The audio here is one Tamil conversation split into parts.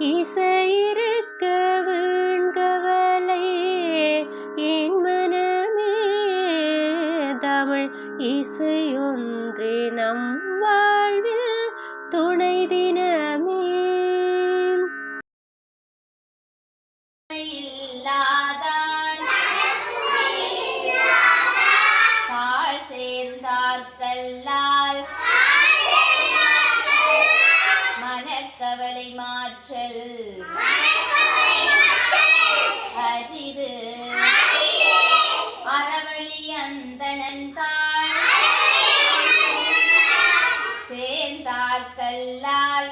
இசையிருக்க வீண்கவலை என் மனமே தமிழ் இசையொன்றே நம் வாழ்வில் துணை தினமே. சேர்ந்தால் மனக்கவலை மாற்றல் அரிது அறவழி அந்தணன் தாள் சேர்ந்தார்கல்லால்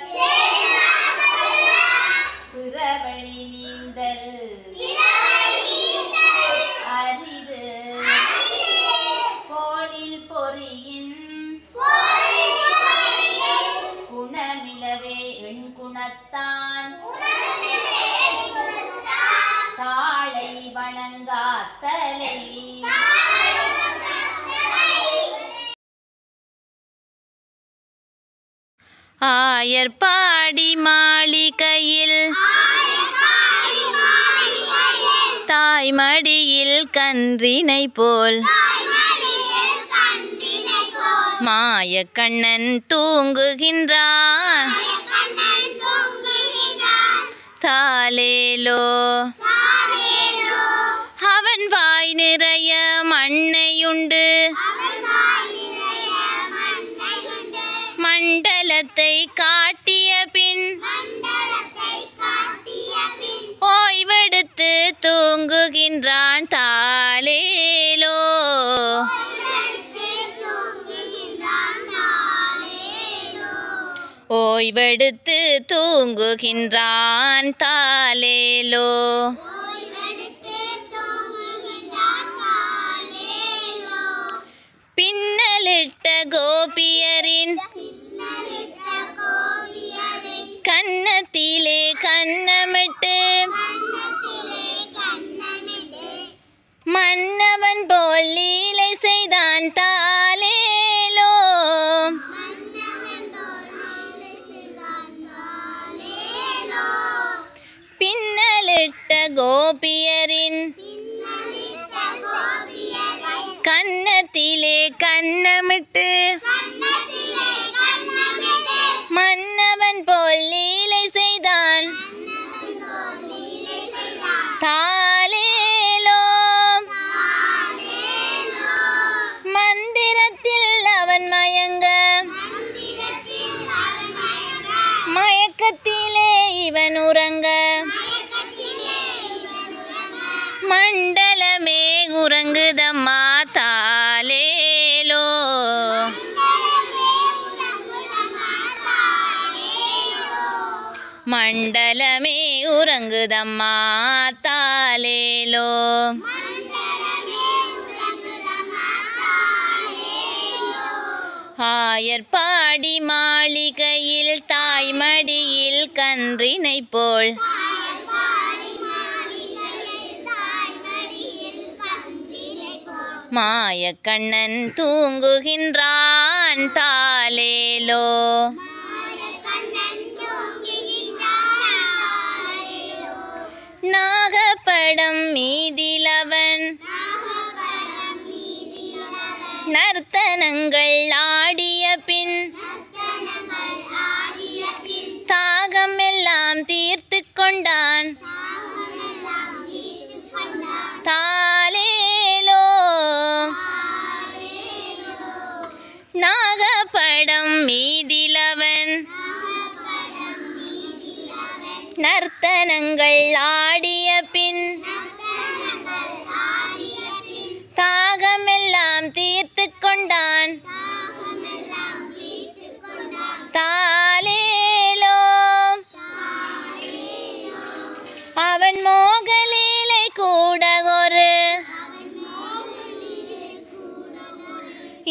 பிறவழி நீந்தல் அரிது கோளில் பொறியின் குணமிலவே எண் குணத்தான் தாளை வணங்காத்தலை ஆயர்பாடி மாளிகையில் தாய்மடியில் கன்றினை போல் மாயக்கண்ணன் தூங்குகின்றான் தாலேலோ அவன் வாய் நிறைய மண்ணையுண்டு மண்டலத்தை காட்டிய பின் ஓய்வெடுத்து தூங்குகின்றான் தாலேலோ ஓய்வெடுத்து தூங்குகின்றான் தாலேலோ. பின்னலிட்ட கோபியரின் கன்னத்திலே கன்னமிட்டு மன்னவன் போல் லீலை செய்தான் தாலேலோ. பின்னலிட்ட கோபியரின் கன்னத்திலே கன்னமிட்டு மன்னவன் போல் லீலை செய்தான் தாலேலோ. மந்திரத்தில் அவன் மயங்க மயக்கத்திலே இவன் உறங்க மண்டலமே உறங்குதம்மா தாலேலோ. மண்டலமே உறங்குதம்மா தாலேலோ. ஆயர்பாடி மாளிகையில் தாய்மடியில் கன்றினை போல் மாயக்கண்ணன் தூங்குகின்றான் தாலேலோ. நாகப்படம் மீதிலவன் நர்த்தனங்கள் ஆடிய பின் தாகம் எல்லாம் தீர்த்து கொண்டான் தாலேலோ. நாகப்படம் மீதிலவன் நர்த்தனங்கள் ஆடிய பின் தாகமெல்லாம் தீர்த்து கொண்டான் தாலேலோ. அவன் மோகலீலை கூட ஒரு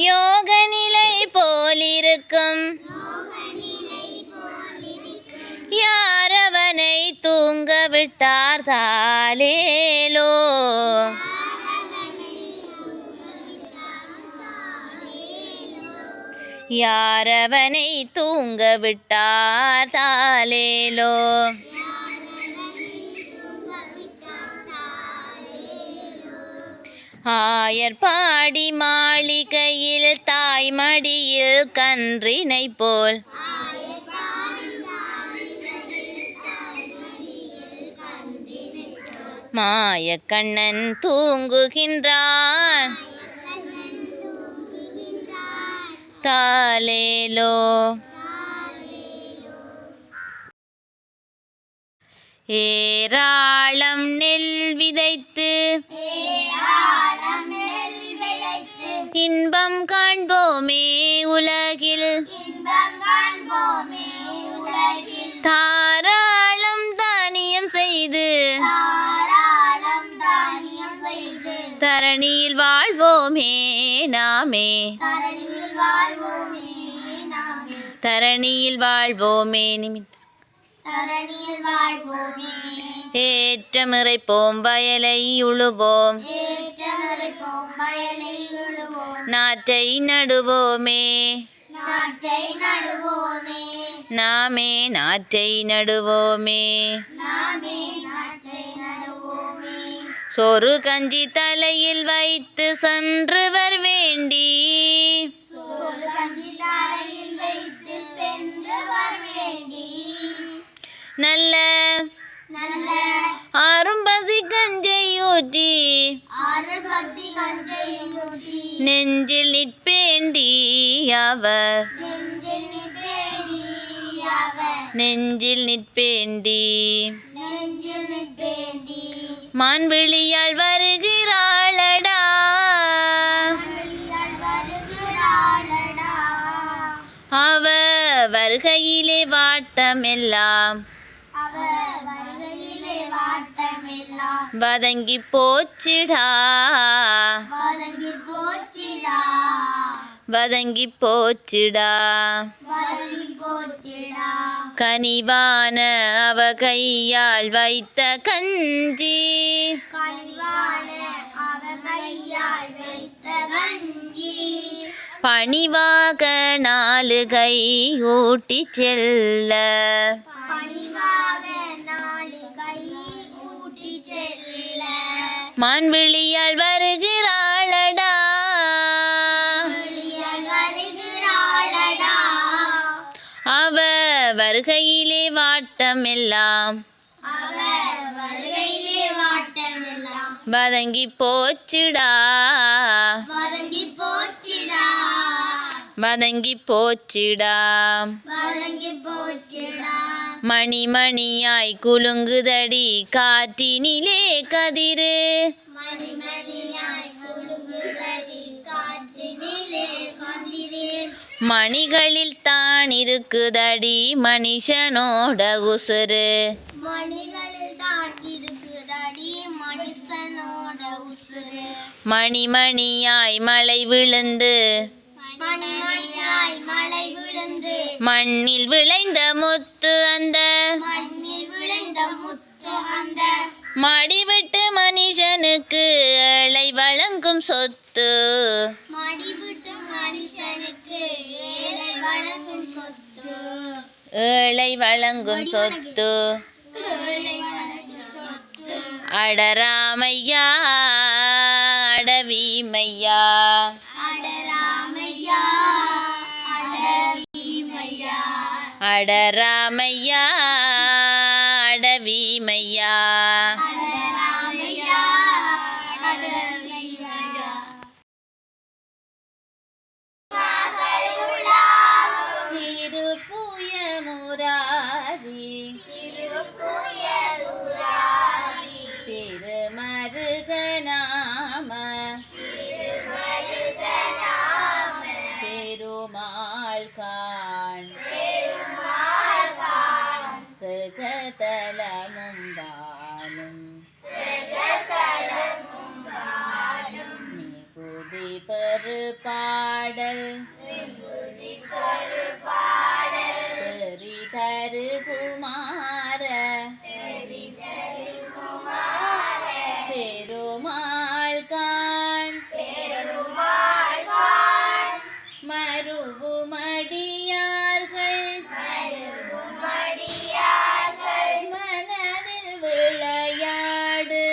யோக நிலை போலிருக்கும் யாரவனை தூங்க விட்டார் தாலேலோ. யாரவனை தூங்க விட்டார் தாலேலோ. ஆயர் பாடி மாளிகையில் தாய்மடியில் கன்றினை போல் மாயக்கண்ணன் தூங்குகின்றான் தாலேலோ. ஏராளம் நெல் விதைத்து இன்பம் காண்போமே உலகில் தாராளம் தானியம் செய்து தரணியில் வாழ்வோமே நாமே தரணியில் வாழ்வோமே ஏற்றமிறைப்போம் வயலை உழுவோம் நாற்றை நடுவோமே நாமே நாற்றை நடுவோமே சோறு கஞ்சி தலையில் வைத்து சென்றுவர் வேண்டி நல்ல ஆறும்பசி கஞ்சை ஊற்றி நெஞ்சில் நிற்பேண்டி அவர் நெஞ்சில் நிற்பேண்டி மான்விழியால் வருகிறாளடா அவ வருகையிலே வாட்டமெல்லாம் வதங்கி போச்சிடா வதங்கி போச்சிடா கனிவான அவ கையால் வைத்த கஞ்சி பணிவாக 4 கை ஊட்டி செல்ல மான்விழியால் வருகிறாளடா அவ வருகையிலே வாட்டமெல்லாம் வதங்கி போச்சிடா வதங்கி போச்சிடா மணி மணியாய் குலுங்குதடி காற்றினிலே கதிரு மணிகளில் தான் இருக்குதடி மனுஷனோட உசுரு மணி மணியாய் மழை விழுந்து மண்ணில் விளைந்த முத்து அந்த மடிவிட்டு மனுஷனுக்கு ஏழை வழங்கும் சொத்து ஏழை வழங்கும் சொத்து அடராமையா அடவீமையா அடராமையா அடவீமையா திருப்புய முராரி திருமருக நாம பெருமாள் காண் சகதலமும் வானும் மிகுதி பெரு பாடல் தெரி தரு குமார பெருமாள் காண் மருவுமடியார்கள் மனதில் விளையாடு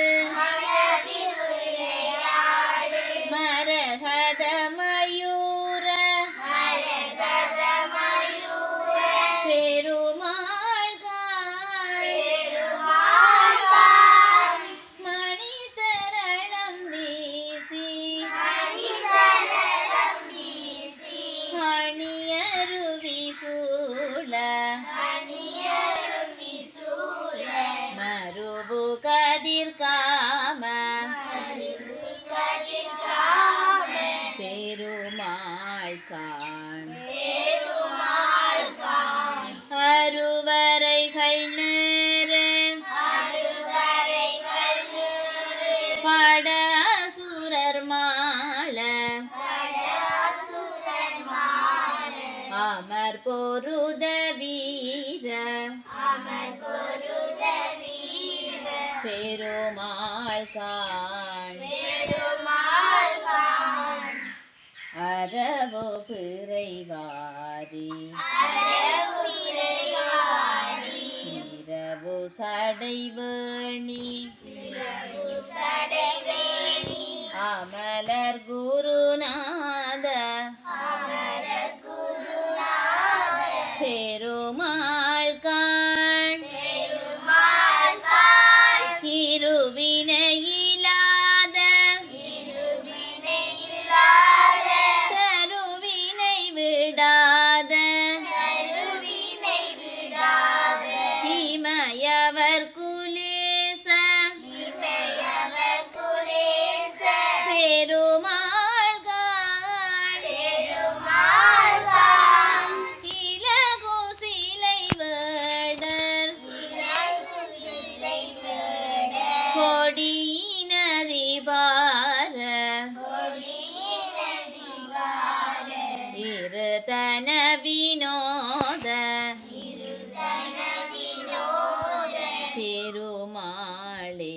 பெருமாள் காண் அரவு பிறைவாரி இரவு சடைவேணி அமலர் குருநாத பெருமாள் காண் இருவினையில்லாத கருவினை விடாத இமயவர் குலேச பெருமாள் காண் இலகு சிலை வேடர் கொடியினதி பார இருதன வினோத பெருமாளே